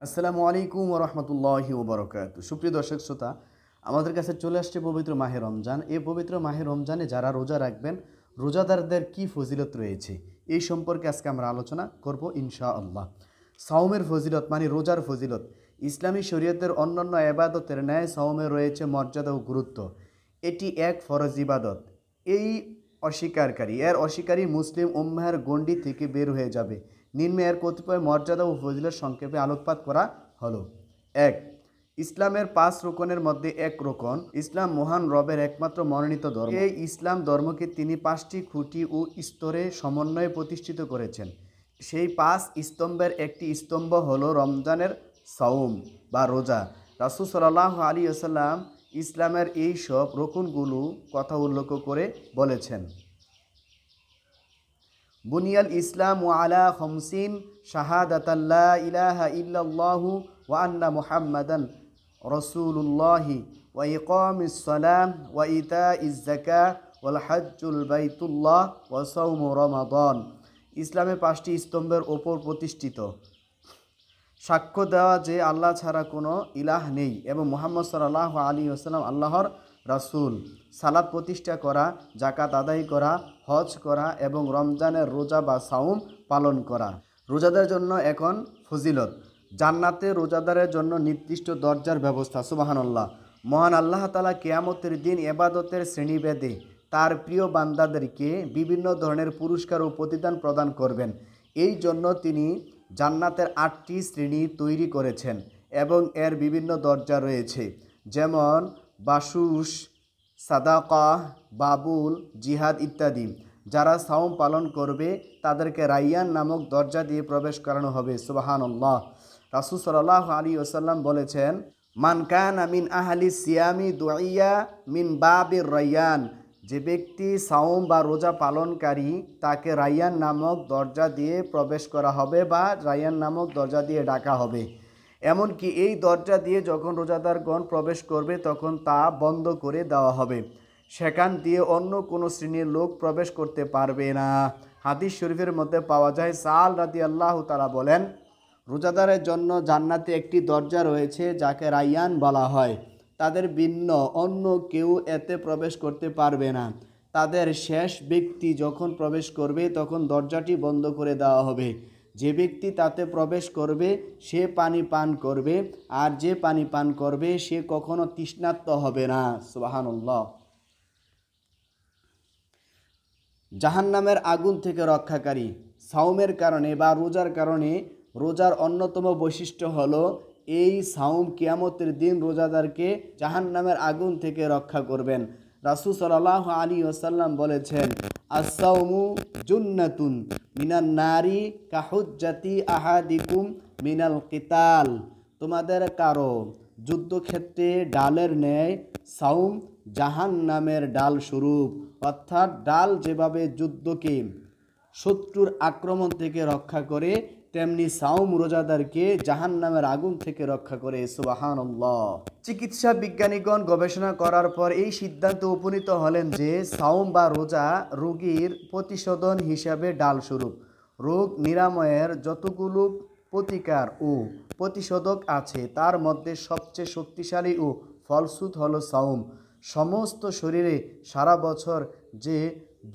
আসসালামু আলাইকুম ওয়া রাহমাতুল্লাহি ওয়া বারাকাতুহু। সুপ্রিয় দর্শক শ্রোতা, আমাদের কাছে চলে আসছে পবিত্র মাহে রমজান। এই পবিত্র মাহে রমজানে যারা রোজা রাখবেন, রোজাদারদের কি ফজিলত রয়েছে এই সম্পর্কে আজকে আমরা আলোচনা করব ইনশাআল্লাহ। সাওমের ফজিলত মানে রোজার ফজিলত। ইসলামী শরীয়তের অন্যান্য ইবাদতের ন্যায় সাওমের রয়েছে মর্যাদা ও গুরুত্ব। এটি এক ফরজ ইবাদত। এই এর অস্বীকারী মুসলিম উম্মাহের গণ্ডি থেকে বের হয়ে যাবে। নিম্নে এর কতিপয় মর্যাদা ও ফজিলত সংক্ষেপে আলোকপাত করা হলো। ১. ইসলামের ৫ রোকনের মধ্যে এক রোকন। ইসলাম মহান রবের একমাত্র মনোনীত ধর্ম। এই ইসলাম ধর্মকে তিনি ৫টি খুঁটি ও স্তরে সমন্বয়ে প্রতিষ্ঠিত করেছেন। সেই ৫ স্তম্ভের একটি স্তম্ভ হলো রমজানের সাওম বা রোজা। রাসূল সাল্লাল্লাহু আলাইহি ওয়াসাল্লাম ইসলামের এই সব রোকনগুলো কথা উল্লেখ করে বলেছেন, বুনিয়াল ইসলাম আলা খমসিন শাহাদাতাল্লা ইলাহা ইল্লাল্লাহু ওয়া আন্না মুহাম্মাদান রাসূলুল্লাহি ওয়া ইকামিস সালাম ওয়া ইতাইজ যাকাত ওয়াল হজ্জুল বাইতুল্লাহ ওয়া সাওমু রমাদান। ইসলামে ৫টি স্তম্ভের ওপর প্রতিষ্ঠিত। সাক্ষ্য দেওয়া যে আল্লাহ ছাড়া কোনো ইলাহ নেই এবং মুহাম্মদ সাল্লাল্লাহু আলাইহি ওয়াসাল্লাম আল্লাহর রাসূল। সালাত প্রতিষ্ঠা করা, যাকাত আদায় করা, হজ করা এবং রমজানের রোজা বা সাওম পালন করা। রোজাদের জন্য এখন ফজিলত। জান্নাতে রোজাদারের জন্য নির্দিষ্ট দরজার ব্যবস্থা। সুবহানাল্লাহ। মহান আল্লাহ তাআলা কিয়ামতের দিন ইবাদতের শ্রেণীভেদে তার প্রিয় বান্দাদেরকে বিভিন্ন ধরনের পুরস্কার ও প্রতিদান প্রদান করবেন। এই জন্য তিনি জান্নাতের ৮টি শ্রেণী তৈরি করেছেন এবং এর বিভিন্ন দরজা রয়েছে, যেমন বাসুস, সাদাকাহ, বাবুল, জিহাদ ইত্যাদি। যারা সাওম পালন করবে তাদেরকে রাইয়ান নামক দরজা দিয়ে প্রবেশ করানো হবে। সুবহানাল্লাহ। রাসূল সাল্লাল্লাহু আলাইহি ওয়াসাল্লাম বলেছেন, মান কানা মিন আহলি সিয়ামি দুইয়া মিন বাবির রাইয়ান। যে ব্যক্তি সাওম বা রোজা পালনকারী তাকে রাইয়ান নামক দরজা দিয়ে প্রবেশ করা হবে বা রাইয়ান নামক দরজা দিয়ে ডাকা হবে। এমনকি এই দরজা দিয়ে যখন রোজাদারগণ প্রবেশ করবে তখন তা বন্ধ করে দেওয়া হবে। সেখান দিয়ে অন্য কোনো শ্রেণীর লোক প্রবেশ করতে পারবে না। হাদিস শরীফের মধ্যে পাওয়া যায়, সাল রাদিয়াল্লাহু তাআলা বলেন, রোজাদারের জন্য জান্নাতে একটি দরজা রয়েছে যাকে রাইয়ান বলা হয়। তাদের ভিন্ন অন্য কেউ এতে প্রবেশ করতে পারবে না। তাদের শেষ ব্যক্তি যখন প্রবেশ করবে তখন দরজাটি বন্ধ করে দেওয়া হবে। যে ব্যক্তি তাতে প্রবেশ করবে সে পানি পান করবে, আর যে পানি পান করবে সে কখনো তৃষ্ণার্ত হবে না। সুবহানাল্লাহ। জাহান্নামের আগুন থেকে রক্ষাকারী। সাওমের কারণে বা রোজার কারণে রোজার অন্যতম বৈশিষ্ট্য হলো এই সাওম কিয়ামতের দিন রোজাদারকে জাহান্নামের আগুন থেকে রক্ষা করবেন। রাসূল সাল্লাল্লাহু আলাইহি ওয়াসাল্লাম বলেছেন, আস-সাওমু জুন্নাতুন মিনান নারি কাহুজ্জাতি আহাদিকুম মিনাল কিতাল। তোমাদের কারো যুদ্ধক্ষেত্রে ডালের ন্যায় সাওম জাহান্নামের ডাল স্বরূপ। অর্থাৎ ডাল যেভাবে যুদ্ধকে শত্রুর আক্রমণ থেকে রক্ষা করে, তেমনি সাওম রোজাদারকে জাহান্নামের আগুন থেকে রক্ষা করে। সুবহানাল্লাহ। চিকিৎসা বিজ্ঞানীগণ গবেষণা করার পর এই সিদ্ধান্তে উপনীত হলেন যে সাওম বা রোজা রোগীর প্রতিশোধন হিসাবে ডাল স্বরূপ। রোগ নিরাময়ের যতগুলো প্রতিকার ও প্রতিষেধক আছে তার মধ্যে সবচেয়ে শক্তিশালী ও ফলশ্রুত হলো সাওম। সমস্ত শরীরে সারা বছর যে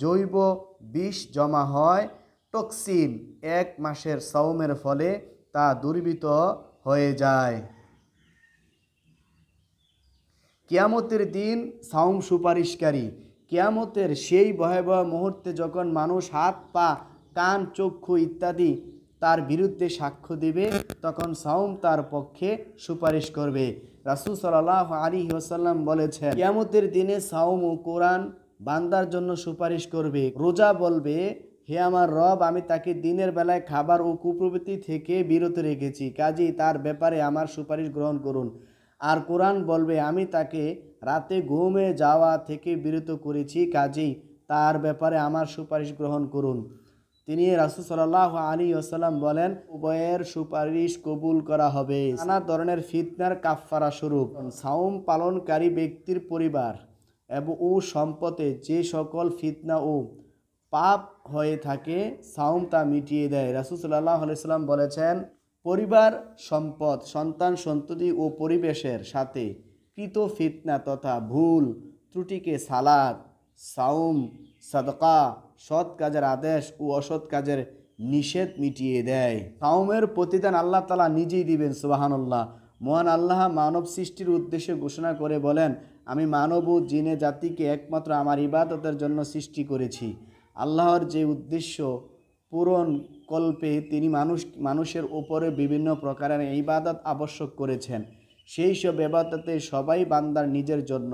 জৈব বিষ জমা হয়, টক্সিন, ১ মাসের সাওমের ফলে তা দূরীভূত হয়ে যায়। কিয়ামতের দিন সাওম সুপারিশকারী। কিয়ামতের সেই ভয়াবহ মুহূর্তে যখন মানুষ হাত, পা, কান, চক্ষু ইত্যাদি তার বিরুদ্ধে সাক্ষ্য দেবে, তখন সাওম তার পক্ষে সুপারিশ করবে। রাসূল সাল্লাল্লাহু আলাইহি ওয়াসাল্লাম বলেছেন, কিয়ামতের দিনে সাওম ও কোরআন বান্দার জন্য সুপারিশ করবে। রোজা বলবে, হে আমার রব, আমি তাকে দিনের বেলায় খাবার ও কুপ্রবৃত্তি থেকে বিরত রেখেছি, কাজেই তার ব্যাপারে আমার সুপারিশ গ্রহণ করুন। আর কোরআন বলবে, আমি তাকে রাতে ঘুমে যাওয়া থেকে বিরত করেছি, কাজেই তার ব্যাপারে আমার সুপারিশ গ্রহণ করুন। তিনি রাসূল সাল্লাল্লাহু আলাইহি ওয়াসাল্লাম বলেন, উভয়ের সুপারিশ কবুল করা হবে নানা ধরনের ফিতনার কাফফারা স্বরূপ। সাওম পালনকারী ব্যক্তির পরিবার এবং ও সম্পদে যে সকল ফিতনা ও পাপ হয়ে থাকে সাওম তা মিটিয়ে দেয়। রাসূল সাল্লাল্লাহু আলাইহি ওয়াসাল্লাম বলেছেন, পরিবার, সম্পদ, সন্তান সন্ততি ও পরিবেশের সাথে কৃত ফিতনা তথা ভুল ত্রুটিকে সালাত, সাওম, সাদকা, সৎ কাজের আদেশ ও অসৎ কাজের নিষেধ মিটিয়ে দেয়। সাওমের প্রতিদান আল্লাহ তাআলা নিজেই দিবেন। সুবহানাল্লাহ। মহান আল্লাহ মানব সৃষ্টির উদ্দেশ্যে ঘোষণা করে বলেন, আমি মানব ও জিনে জাতিকে একমাত্র আমার ইবাদতের জন্য সৃষ্টি করেছি। আল্লাহর যে উদ্দেশ্য পূরণ কল্পে তিনি মানুষের উপরে বিভিন্ন প্রকারের ইবাদত আবশ্যক করেছেন। সেই সব ইবাদতে সবাই বান্দার নিজের জন্য,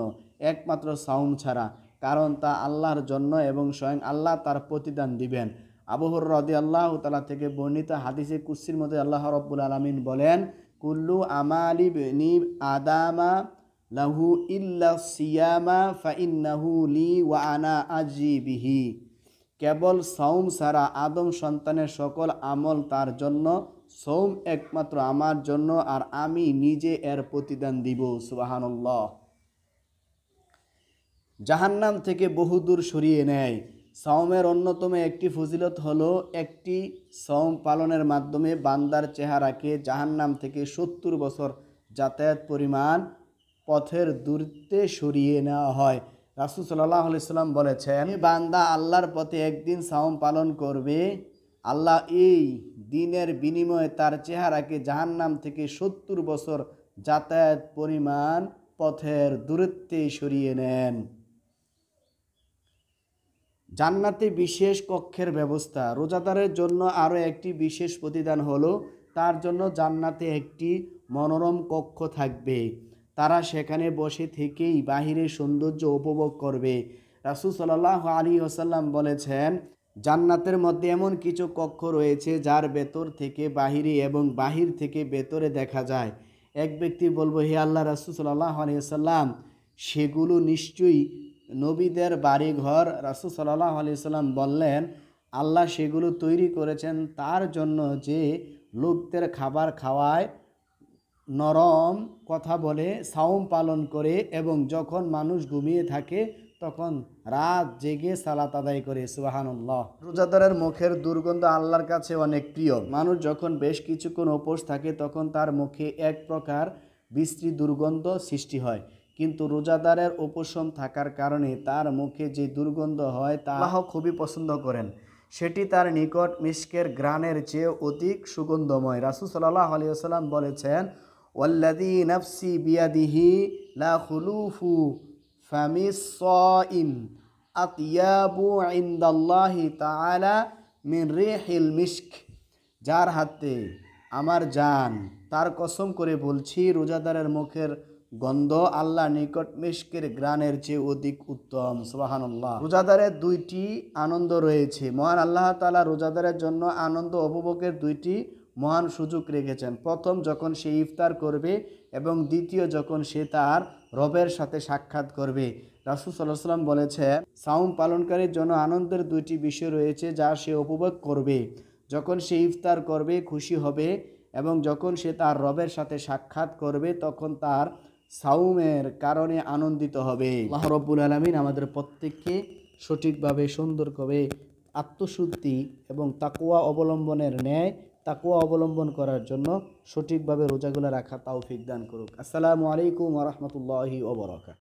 একমাত্র সাওম ছাড়া, কারণ তা আল্লাহর জন্য এবং স্বয়ং আল্লাহ তার প্রতিদান দিবেন। আবু হুরায়রা রাদিয়াল্লাহু তাআলা থেকে বর্ণিত হাদিসে কুদসির মধ্যে আল্লাহ রাব্বুল আলামিন বলেন, কুল্লু আমালি বনি আদামা লাহু ইল্লা সিয়ামা ফাইন্নাহু লি ওয়া আনা আজি বিহি। কেবল সাওম ছাড়া আদম সন্তানের সকল আমল তার জন্য, সাওম একমাত্র আমার জন্য আর আমি নিজে এর প্রতিদান দিব। সুবহানাল্লাহ। জাহান্নাম থেকে বহুদূর সরিয়ে নেয়। সাওমের অন্যতম একটি ফজিলত হলো একটি সাওম পালনের মাধ্যমে বান্দার চেহারাকে জাহান্নাম থেকে 70 বছর যাতায়াত পরিমাণ পথের দূরত্বে সরিয়ে নেওয়া হয়। রাসূল সাল্লাল্লাহু আলাইহি সাল্লাম বলেছেন, বান্দা আল্লাহর পথে একদিন সাওম পালন করবে, আল্লাহ এই দিনের বিনিময়ে তার চেহারাকে জাহান্নাম থেকে 70 বছর যাতায়াত পরিমাণ পথের দূরত্বে সরিয়ে নেন। জান্নাতে বিশেষ কক্ষের ব্যবস্থা। রোজাদারের জন্য আরও একটি বিশেষ প্রতিদান হলো তার জন্য জান্নাতে একটি মনোরম কক্ষ থাকবে। তারা সেখানে বসে থেকেই বাহিরের সৌন্দর্য উপভোগ করবে। রাসূল সাল্লাল্লাহু আলাইহি ওয়াসাল্লাম বলেছেন, জান্নাতের মধ্যে এমন কিছু কক্ষ রয়েছে যার ভেতর থেকে বাহিরে এবং বাহির থেকে ভেতরে দেখা যায়। এক ব্যক্তি বলবো, হে আল্লাহ রাসূল সাল্লাল্লাহু আলাইহি ওয়াসাল্লাম, সেগুলো নিশ্চয়ই নবীদের বাড়িঘর। রাসূল সাল্লাল্লাহু আলাইহি ওয়াসাল্লাম বললেন, আল্লাহ সেগুলো তৈরি করেছেন তার জন্য যে লোকদের খাবার খাওয়ায়, নরম কথা বলে, সাওম পালন করে এবং যখন মানুষ ঘুমিয়ে থাকে তখন রাত জেগে সালাত আদায় করে। সুবহানাল্লাহ। রোজাদারের মুখের দুর্গন্ধ আল্লাহর কাছে অনেক প্রিয়। মানুষ যখন বেশ কিছুক্ষণ উপোস থাকে তখন তার মুখে এক প্রকার বিশ্রী দুর্গন্ধ সৃষ্টি হয়, কিন্তু রোজাদারের উপশম থাকার কারণে তার মুখে যে দুর্গন্ধ হয় তা আল্লাহ খুবই পছন্দ করেন। সেটি তার নিকট মিস্কের ঘ্রাণের চেয়ে অধিক সুগন্ধময়। রাসূল সাল্লাল্লাহু আলাইহি ওয়াসাল্লাম বলেছেন, ওয়াল্লাযী নাফসি বিয়াদিহি লা খুলুফু ফামিস সাইম আতয়াবু ইনদাল্লাহি তাআলা মিন রিহিল মিস্ক। যার হাতে আমার জান, তার কসম করে বলছি, রোজাদারের মুখের গন্ধ আল্লাহর নিকট মিস্কের ঘ্রাণের চেয়ে অধিক উত্তম। সুবহানাল্লাহ। রোজাদারের দুইটি আনন্দ রয়েছে। মহান আল্লাহ তাআলা রোজাদারের জন্য আনন্দ উপভোগের দুইটি মহান সুযোগ রেখেছেন। প্রথম যখন সে ইফতার করবে এবং দ্বিতীয় যখন সে তার রবের সাথে সাক্ষাৎ করবে। রাসূল সাল্লাল্লাহু আলাইহি ওয়াসাল্লাম বলেছেন, সাওম পালনকারীর জন্য আনন্দের দুইটি বিষয় রয়েছে যা সে উপভোগ করবে। যখন সে ইফতার করবে খুশি হবে এবং যখন সে তার রবের সাথে সাক্ষাৎ করবে তখন তার সাওমের কারণে আনন্দিত হবে। আল্লাহ রাব্বুল আলামিন আমাদের প্রত্যেককে সঠিকভাবে সুন্দরভাবে আত্মশুদ্ধি এবং তাকওয়া অবলম্বনের ন্যায় তাকওয়া অবলম্বন করার জন্য সঠিকভাবে রোজাগুলো রাখা তৌফিক দান করুক। আসসালামু আলাইকুম ওয়া রাহমাতুল্লাহি ওয়া বারাকাতুহু।